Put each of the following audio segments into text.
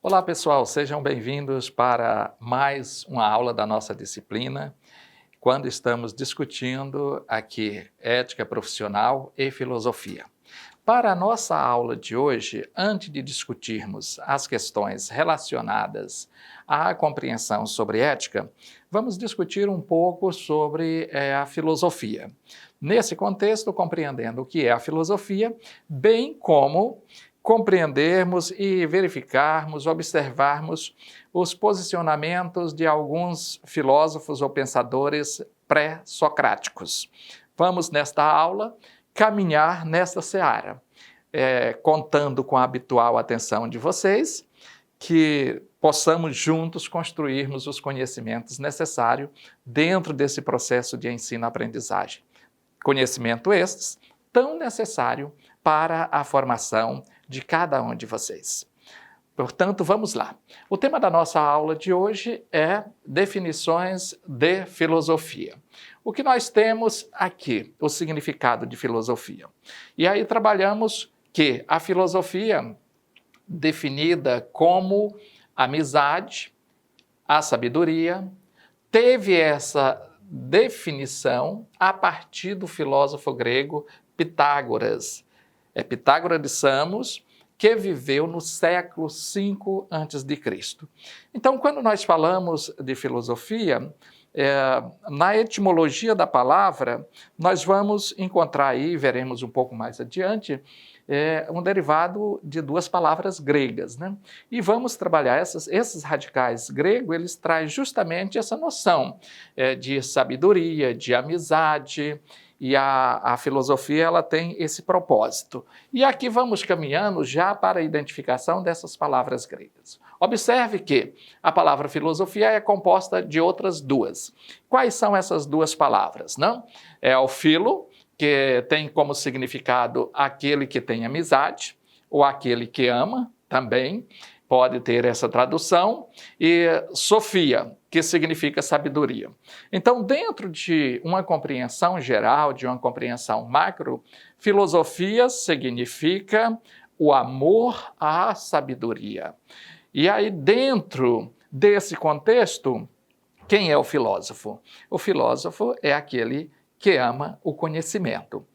Olá pessoal, sejam bem-vindos para mais uma aula da nossa disciplina, quando estamos discutindo aqui ética profissional e filosofia. Para a nossa aula de hoje, antes de discutirmos as questões relacionadas à compreensão sobre ética, vamos discutir um pouco sobre a filosofia. Nesse contexto, compreendendo o que é a filosofia, bem como compreendermos e verificarmos, observarmos os posicionamentos de alguns filósofos ou pensadores pré-socráticos. Vamos, nesta aula, caminhar nesta seara, contando com a habitual atenção de vocês, que possamos juntos construirmos os conhecimentos necessários dentro desse processo de ensino-aprendizagem. Conhecimento estes tão necessário para a formação de cada um de vocês. Portanto, vamos lá. O tema da nossa aula de hoje é definições de filosofia. O que nós temos aqui, o significado de filosofia. E aí trabalhamos que a filosofia, definida como amizade, a sabedoria, teve essa definição a partir do filósofo grego Pitágoras. É Pitágoras de Samos, que viveu no século V a.C. Então, quando nós falamos de filosofia, na etimologia da palavra, nós vamos encontrar aí, veremos um pouco mais adiante, um derivado de duas palavras gregas, né? E vamos trabalhar esses radicais gregos, eles trazem justamente essa noção de sabedoria, de amizade, e a filosofia ela tem esse propósito. E aqui vamos caminhando já para a identificação dessas palavras gregas. Observe que a palavra filosofia é composta de outras duas. Quais são essas duas palavras? Não? É o filo, que tem como significado aquele que tem amizade, ou aquele que ama, também pode ter essa tradução, e Sofia, que significa sabedoria. Então, dentro de uma compreensão geral, de uma compreensão macro, filosofia significa o amor à sabedoria. E aí, dentro desse contexto, quem é o filósofo? O filósofo é aquele que ama o conhecimento,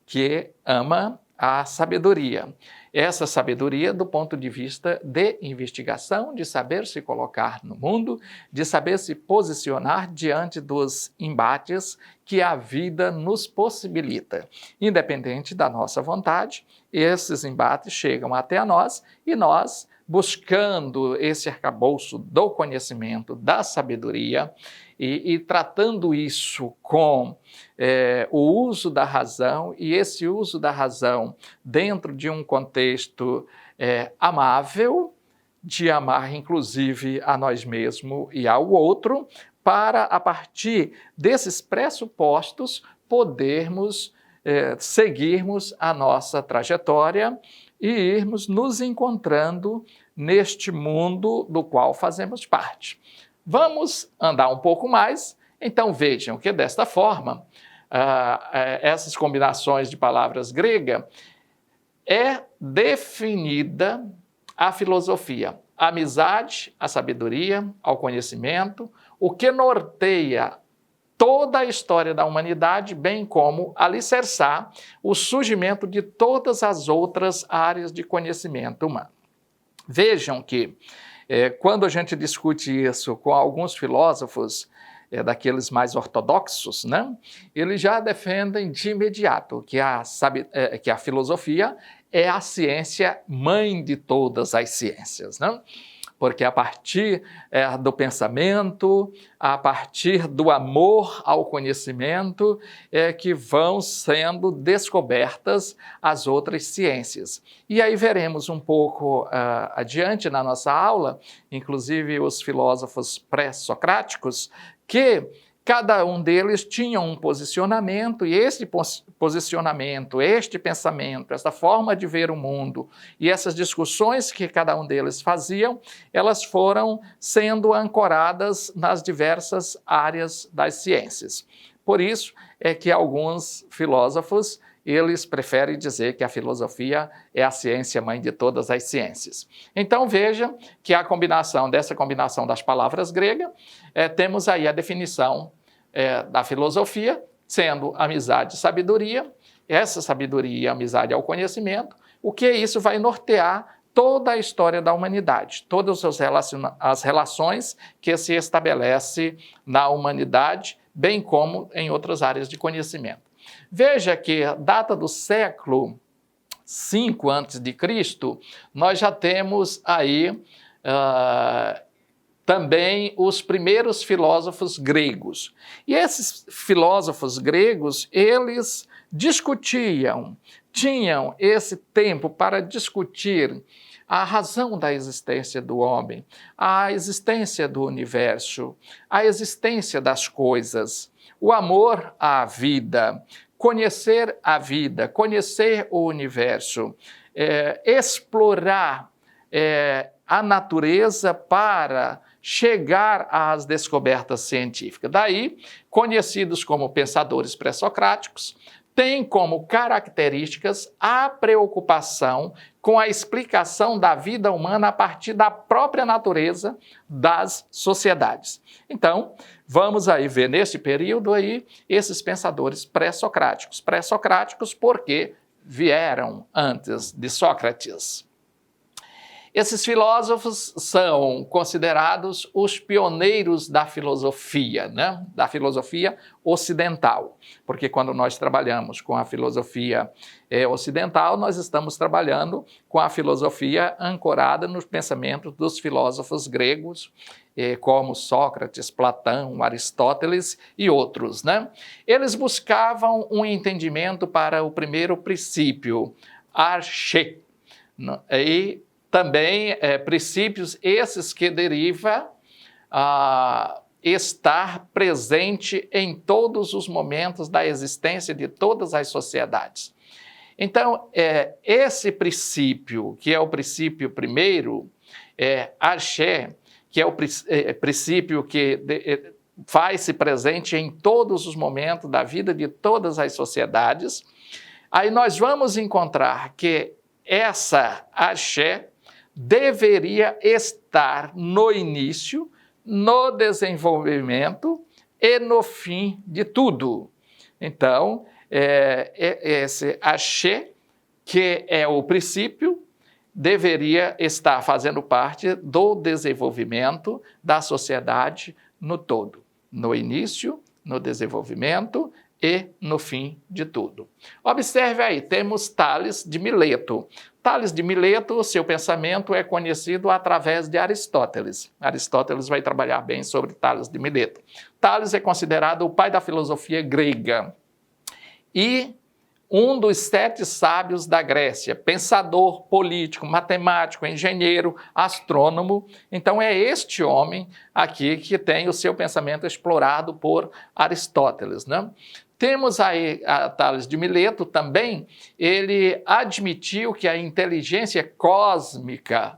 que ama a sabedoria. Essa sabedoria do ponto de vista de investigação, de saber se colocar no mundo, de saber se posicionar diante dos embates que a vida nos possibilita. Independente da nossa vontade, esses embates chegam até nós e nós, buscando esse arcabouço do conhecimento, da sabedoria, e tratando isso com o uso da razão, e esse uso da razão dentro de um contexto amável, de amar inclusive a nós mesmos e ao outro, para, a partir desses pressupostos, podermos seguirmos a nossa trajetória e irmos nos encontrando neste mundo do qual fazemos parte. Vamos andar um pouco mais, então vejam que desta forma, essas combinações de palavras gregas, é definida a filosofia, a amizade, a sabedoria, ao conhecimento, o que norteia toda a história da humanidade, bem como alicerçar o surgimento de todas as outras áreas de conhecimento humano. Vejam que, quando a gente discute isso com alguns filósofos, daqueles mais ortodoxos, né, eles já defendem de imediato que a filosofia é a ciência mãe de todas as ciências, né? Porque a partir do pensamento, a partir do amor ao conhecimento, é que vão sendo descobertas as outras ciências. E aí veremos um pouco adiante na nossa aula, inclusive os filósofos pré-socráticos, que cada um deles tinha um posicionamento, e esse posicionamento, este pensamento, essa forma de ver o mundo e essas discussões que cada um deles faziam, elas foram sendo ancoradas nas diversas áreas das ciências. Por isso é que alguns filósofos eles preferem dizer que a filosofia é a ciência mãe de todas as ciências. Então veja que dessa combinação das palavras gregas, temos aí a definição da filosofia, sendo amizade e sabedoria, essa sabedoria e amizade ao conhecimento, o que isso vai nortear toda a história da humanidade, todas as relações que se estabelece na humanidade, bem como em outras áreas de conhecimento. Veja que data do século V a.C., nós já temos aí também os primeiros filósofos gregos. E esses filósofos gregos, eles tinham esse tempo para discutir a razão da existência do homem, a existência do universo, a existência das coisas, o amor à vida, conhecer o universo, explorar a natureza para chegar às descobertas científicas. Daí, conhecidos como pensadores pré-socráticos, têm como características a preocupação com a explicação da vida humana a partir da própria natureza das sociedades. Então, vamos aí ver nesse período aí esses pensadores pré-socráticos. Pré-socráticos porque vieram antes de Sócrates. Esses filósofos são considerados os pioneiros da filosofia, né? Da filosofia ocidental, porque quando nós trabalhamos com a filosofia ocidental, nós estamos trabalhando com a filosofia ancorada nos pensamentos dos filósofos gregos, como Sócrates, Platão, Aristóteles e outros, né? Eles buscavam um entendimento para o primeiro princípio, arché, e também princípios esses que deriva estar presente em todos os momentos da existência de todas as sociedades. Então, esse princípio, que é o princípio primeiro, arché, que é o princípio que faz-se presente em todos os momentos da vida de todas as sociedades, aí nós vamos encontrar que essa arché deveria estar no início, no desenvolvimento e no fim de tudo. Então, esse arché, que é o princípio, deveria estar fazendo parte do desenvolvimento da sociedade no todo, no início, no desenvolvimento e no fim de tudo. Observe aí, temos Tales de Mileto. Tales de Mileto, seu pensamento é conhecido através de Aristóteles. Aristóteles vai trabalhar bem sobre Tales de Mileto. Tales é considerado o pai da filosofia grega e um dos 7 sábios da Grécia, pensador, político, matemático, engenheiro, astrônomo. Então é este homem aqui que tem o seu pensamento explorado por Aristóteles, né? Temos aí a Tales de Mileto também, ele admitiu que a inteligência cósmica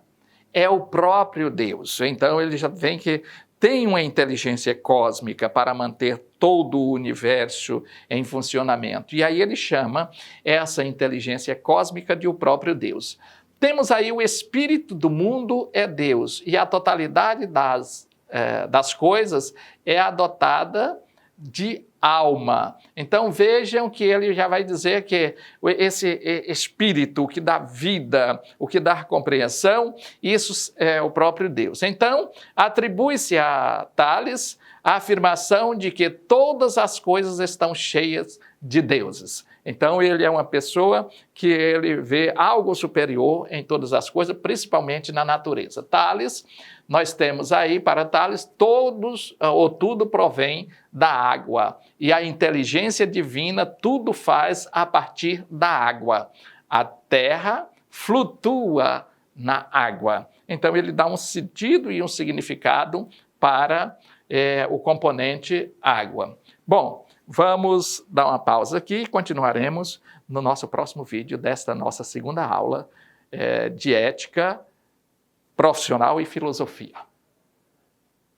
é o próprio Deus. Então ele já vem que tem uma inteligência cósmica para manter todo o universo em funcionamento. E aí ele chama essa inteligência cósmica de o próprio Deus. Temos aí o espírito do mundo é Deus, e a totalidade das coisas é adotada de alma. Então vejam que ele já vai dizer que esse espírito, o que dá vida, o que dá compreensão, isso é o próprio Deus. Então atribui-se a Tales a afirmação de que todas as coisas estão cheias de deuses. Então ele é uma pessoa que ele vê algo superior em todas as coisas, principalmente na natureza. Tales, nós temos aí para Tales, tudo provém da água. E a inteligência divina tudo faz a partir da água. A terra flutua na água. Então ele dá um sentido e um significado para o componente água. Bom, vamos dar uma pausa aqui e continuaremos no nosso próximo vídeo desta nossa segunda aula de ética profissional e filosofia.